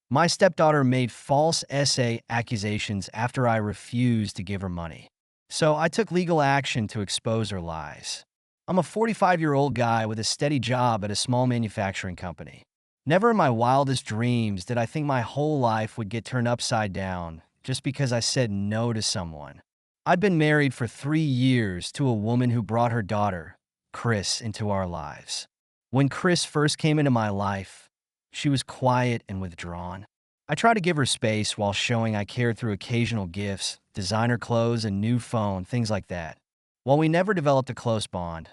My stepdaughter made false essay accusations after I refused to give her money. So I took legal action to expose her lies. I'm a 45-year-old guy with a steady job at a small manufacturing company. Never in my wildest dreams did I think my whole life would get turned upside down just because I said no to someone. I'd been married for 3 years to a woman who brought her daughter, Chris, into our lives. When Chris first came into my life, she was quiet and withdrawn. I tried to give her space while showing I cared through occasional gifts, designer clothes, a new phone, things like that. While we never developed a close bond,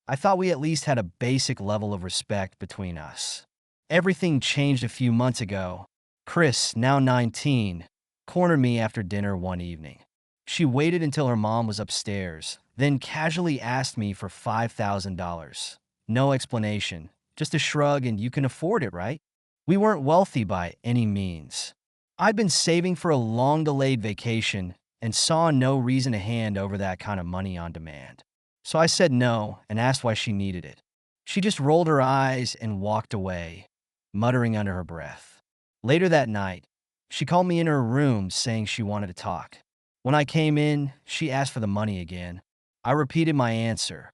I thought we at least had a basic level of respect between us. Everything changed a few months ago. Chris, now 19, cornered me after dinner one evening. She waited until her mom was upstairs, then casually asked me for $5,000. No explanation, just a shrug and you can afford it, right? We weren't wealthy by any means. I'd been saving for a long-delayed vacation and saw no reason to hand over that kind of money on demand. So I said no and asked why she needed it. She just rolled her eyes and walked away, muttering under her breath. Later that night, she called me in her room saying she wanted to talk. When I came in, she asked for the money again. I repeated my answer.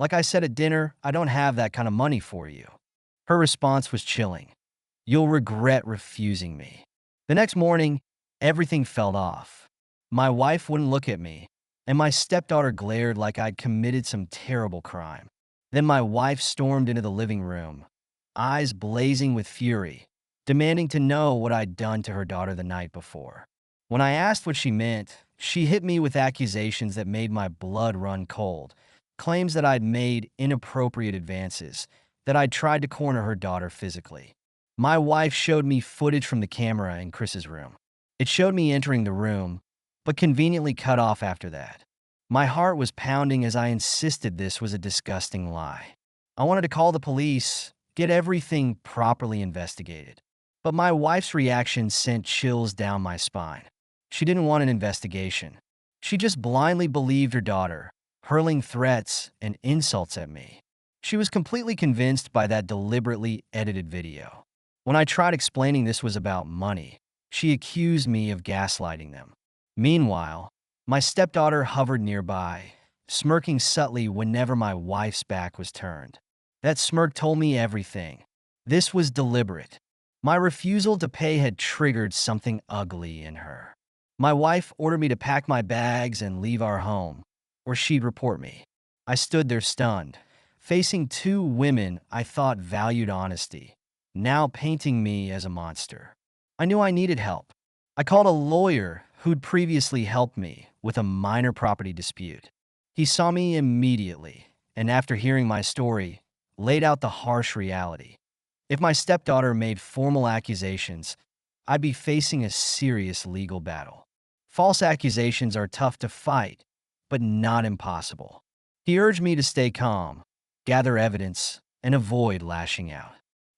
Like I said at dinner, I don't have that kind of money for you. Her response was chilling. You'll regret refusing me. The next morning, everything fell off. My wife wouldn't look at me, and my stepdaughter glared like I'd committed some terrible crime. Then my wife stormed into the living room, eyes blazing with fury, demanding to know what I'd done to her daughter the night before. When I asked what she meant, she hit me with accusations that made my blood run cold, claims that I'd made inappropriate advances, that I'd tried to corner her daughter physically. My wife showed me footage from the camera in Chris's room. It showed me entering the room, but conveniently cut off after that. My heart was pounding as I insisted this was a disgusting lie. I wanted to call the police, get everything properly investigated. But my wife's reaction sent chills down my spine. She didn't want an investigation. She just blindly believed her daughter, hurling threats and insults at me. She was completely convinced by that deliberately edited video. When I tried explaining this was about money, she accused me of gaslighting them. Meanwhile, my stepdaughter hovered nearby, smirking subtly whenever my wife's back was turned. That smirk told me everything. This was deliberate. My refusal to pay had triggered something ugly in her. My wife ordered me to pack my bags and leave our home, or she'd report me. I stood there stunned, facing two women I thought valued honesty, now painting me as a monster. I knew I needed help. I called a lawyer who'd previously helped me with a minor property dispute. He saw me immediately, and after hearing my story, laid out the harsh reality. If my stepdaughter made formal accusations, I'd be facing a serious legal battle. False accusations are tough to fight, but not impossible. He urged me to stay calm, gather evidence, and avoid lashing out.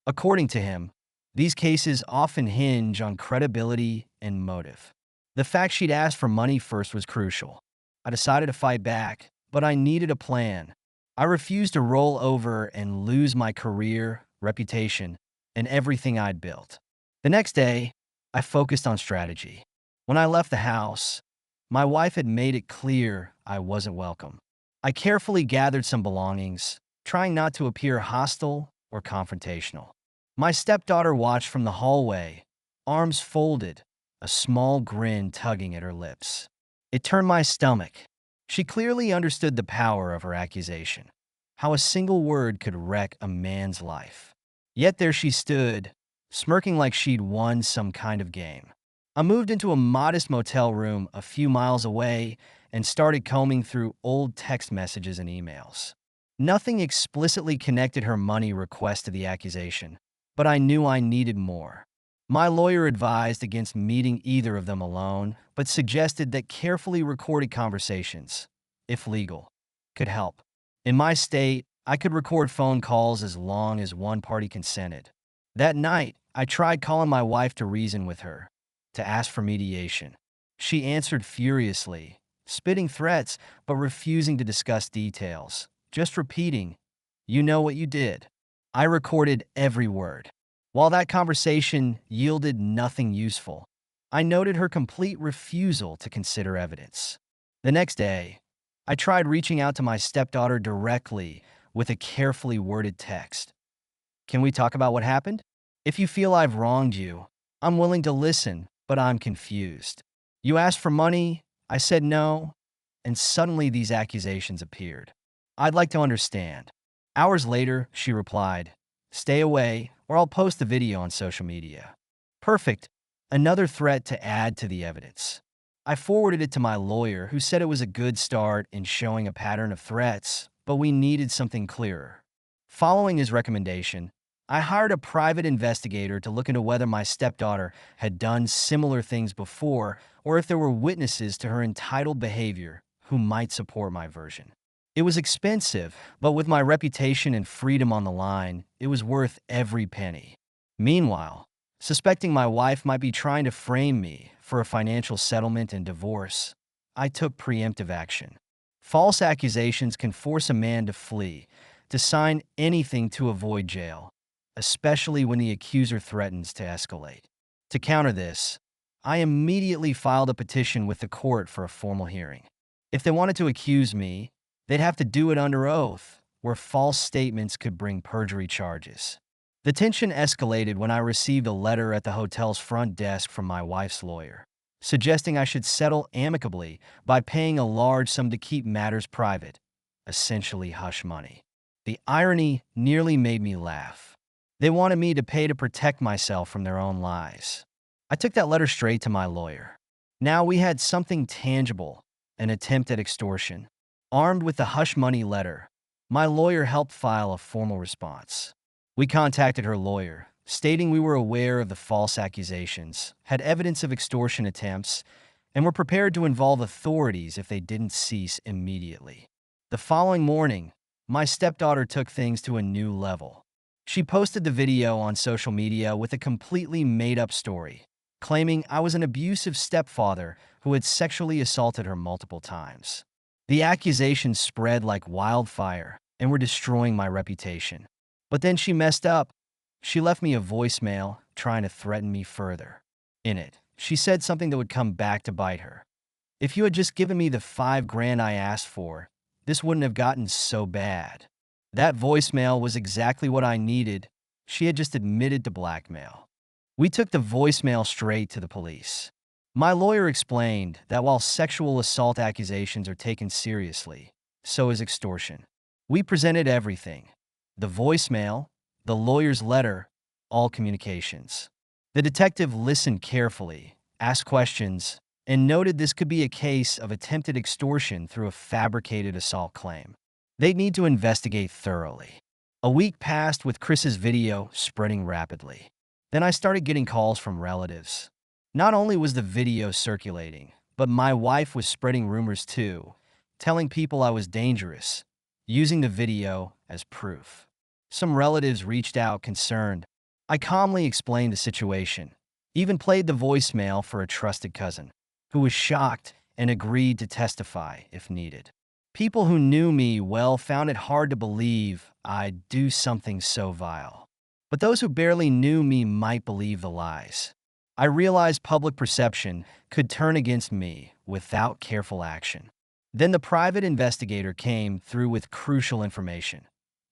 According to him, these cases often hinge on credibility and motive. The fact she'd asked for money first was crucial. I decided to fight back, but I needed a plan. I refused to roll over and lose my career, reputation, and everything I'd built. The next day, I focused on strategy. When I left the house, my wife had made it clear I wasn't welcome. I carefully gathered some belongings, trying not to appear hostile or confrontational. My stepdaughter watched from the hallway, arms folded, a small grin tugging at her lips. It turned my stomach. She clearly understood the power of her accusation, how a single word could wreck a man's life. Yet there she stood, smirking like she'd won some kind of game. I moved into a modest motel room a few miles away and started combing through old text messages and emails. Nothing explicitly connected her money request to the accusation, but I knew I needed more. My lawyer advised against meeting either of them alone, but suggested that carefully recorded conversations, if legal, could help. In my state, I could record phone calls as long as one party consented. That night, I tried calling my wife to reason with her, to ask for mediation. She answered furiously, spitting threats but refusing to discuss details, just repeating, "You know what you did." I recorded every word. While that conversation yielded nothing useful, I noted her complete refusal to consider evidence. The next day, I tried reaching out to my stepdaughter directly with a carefully worded text. Can we talk about what happened? If you feel I've wronged you, I'm willing to listen, but I'm confused. You asked for money, I said no, and suddenly these accusations appeared. I'd like to understand. Hours later, she replied, stay away, or I'll post the video on social media. Perfect. Another threat to add to the evidence. I forwarded it to my lawyer, who said it was a good start in showing a pattern of threats, but we needed something clearer. Following his recommendation, I hired a private investigator to look into whether my stepdaughter had done similar things before or if there were witnesses to her entitled behavior who might support my version. It was expensive, but with my reputation and freedom on the line, it was worth every penny. Meanwhile, suspecting my wife might be trying to frame me for a financial settlement and divorce, I took preemptive action. False accusations can force a man to flee, to sign anything to avoid jail, especially when the accuser threatens to escalate. To counter this, I immediately filed a petition with the court for a formal hearing. If they wanted to accuse me, they'd have to do it under oath, where false statements could bring perjury charges. The tension escalated when I received a letter at the hotel's front desk from my wife's lawyer, suggesting I should settle amicably by paying a large sum to keep matters private, essentially hush money. The irony nearly made me laugh. They wanted me to pay to protect myself from their own lies. I took that letter straight to my lawyer. Now we had something tangible, an attempt at extortion. Armed with the hush money letter, my lawyer helped file a formal response. We contacted her lawyer, stating we were aware of the false accusations, had evidence of extortion attempts, and were prepared to involve authorities if they didn't cease immediately. The following morning, my stepdaughter took things to a new level. She posted the video on social media with a completely made-up story, claiming I was an abusive stepfather who had sexually assaulted her multiple times. The accusations spread like wildfire and were destroying my reputation. But then she messed up. She left me a voicemail trying to threaten me further. In it, she said something that would come back to bite her. If you had just given me the $5,000 I asked for, this wouldn't have gotten so bad. That voicemail was exactly what I needed. She had just admitted to blackmail. We took the voicemail straight to the police. My lawyer explained that while sexual assault accusations are taken seriously, so is extortion. We presented everything: the voicemail, the lawyer's letter, all communications. The detective listened carefully, asked questions, and noted this could be a case of attempted extortion through a fabricated assault claim. They'd need to investigate thoroughly. A week passed with Chris's video spreading rapidly. Then I started getting calls from relatives. Not only was the video circulating, but my wife was spreading rumors too, telling people I was dangerous, using the video as proof. Some relatives reached out concerned. I calmly explained the situation, even played the voicemail for a trusted cousin, who was shocked and agreed to testify if needed. People who knew me well found it hard to believe I'd do something so vile. But those who barely knew me might believe the lies. I realized public perception could turn against me without careful action. Then the private investigator came through with crucial information.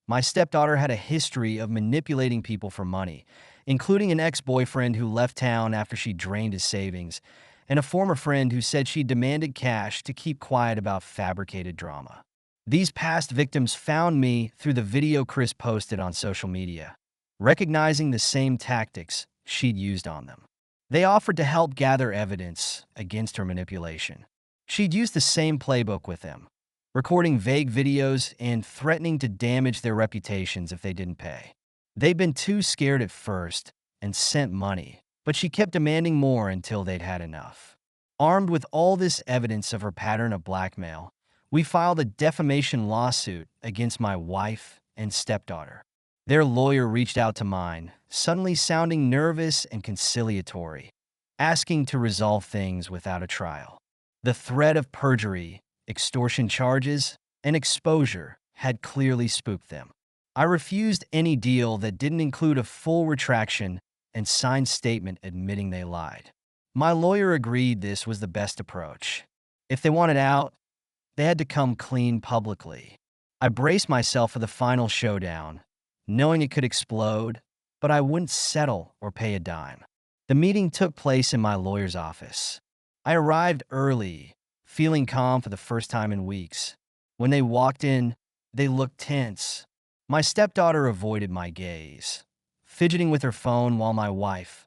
My stepdaughter had a history of manipulating people for money, including an ex-boyfriend who left town after she drained his savings, and a former friend who said she demanded cash to keep quiet about fabricated drama. These past victims found me through the video Chris posted on social media, recognizing the same tactics she'd used on them. They offered to help gather evidence against her manipulation. She'd used the same playbook with them, recording vague videos and threatening to damage their reputations if they didn't pay. They'd been too scared at first and sent money, but she kept demanding more until they'd had enough. Armed with all this evidence of her pattern of blackmail, we filed a defamation lawsuit against my wife and stepdaughter. Their lawyer reached out to mine, suddenly sounding nervous and conciliatory, asking to resolve things without a trial. The threat of perjury, extortion charges, and exposure had clearly spooked them. I refused any deal that didn't include a full retraction and signed statement admitting they lied. My lawyer agreed this was the best approach. If they wanted out, they had to come clean publicly. I braced myself for the final showdown, knowing it could explode, but I wouldn't settle or pay a dime. The meeting took place in my lawyer's office. I arrived early, feeling calm for the first time in weeks. When they walked in, they looked tense. My stepdaughter avoided my gaze, fidgeting with her phone while my wife,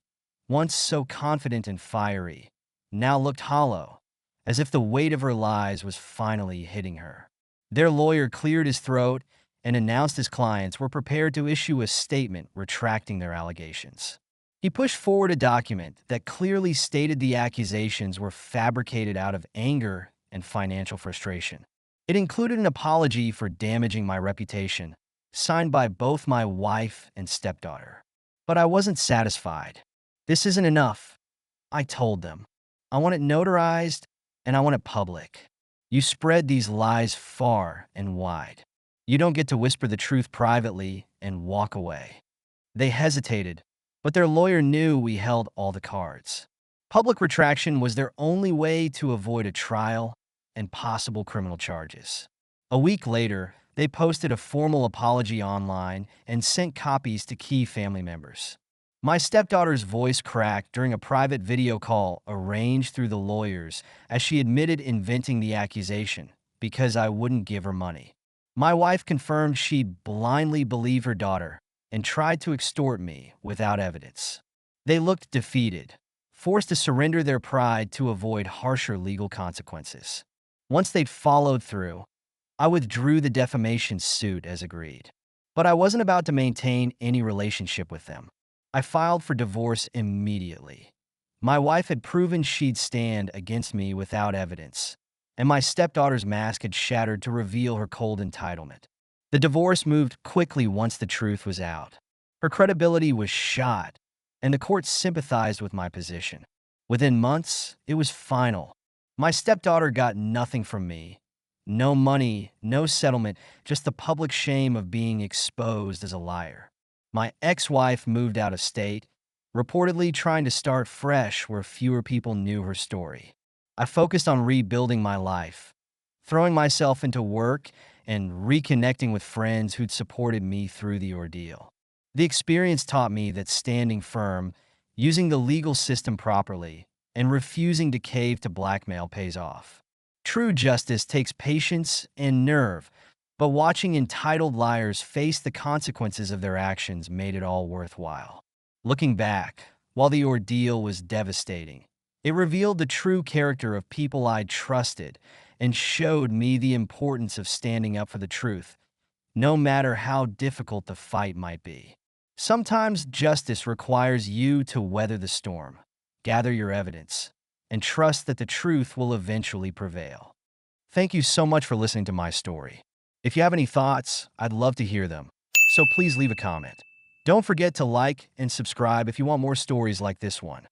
once so confident and fiery, now looked hollow, as if the weight of her lies was finally hitting her. Their lawyer cleared his throat and announced his clients were prepared to issue a statement retracting their allegations. He pushed forward a document that clearly stated the accusations were fabricated out of anger and financial frustration. It included an apology for damaging my reputation, signed by both my wife and stepdaughter. But I wasn't satisfied. This isn't enough, I told them. I want it notarized and I want it public. You spread these lies far and wide. You don't get to whisper the truth privately and walk away. They hesitated, but their lawyer knew we held all the cards. Public retraction was their only way to avoid a trial and possible criminal charges. A week later, they posted a formal apology online and sent copies to key family members. My stepdaughter's voice cracked during a private video call arranged through the lawyers as she admitted inventing the accusation because I wouldn't give her money. My wife confirmed she'd blindly believed her daughter and tried to extort me without evidence. They looked defeated, forced to surrender their pride to avoid harsher legal consequences. Once they'd followed through, I withdrew the defamation suit as agreed. But I wasn't about to maintain any relationship with them. I filed for divorce immediately. My wife had proven she'd stand against me without evidence, and my stepdaughter's mask had shattered to reveal her cold entitlement. The divorce moved quickly once the truth was out. Her credibility was shot, and the court sympathized with my position. Within months, it was final. My stepdaughter got nothing from me. No money, no settlement, just the public shame of being exposed as a liar. My ex-wife moved out of state, reportedly trying to start fresh where fewer people knew her story. I focused on rebuilding my life, throwing myself into work and reconnecting with friends who'd supported me through the ordeal. The experience taught me that standing firm, using the legal system properly, and refusing to cave to blackmail pays off. True justice takes patience and nerve, but watching entitled liars face the consequences of their actions made it all worthwhile. Looking back, while the ordeal was devastating, it revealed the true character of people I'd trusted and showed me the importance of standing up for the truth, no matter how difficult the fight might be. Sometimes justice requires you to weather the storm, gather your evidence, and trust that the truth will eventually prevail. Thank you so much for listening to my story. If you have any thoughts, I'd love to hear them, so please leave a comment. Don't forget to like and subscribe if you want more stories like this one.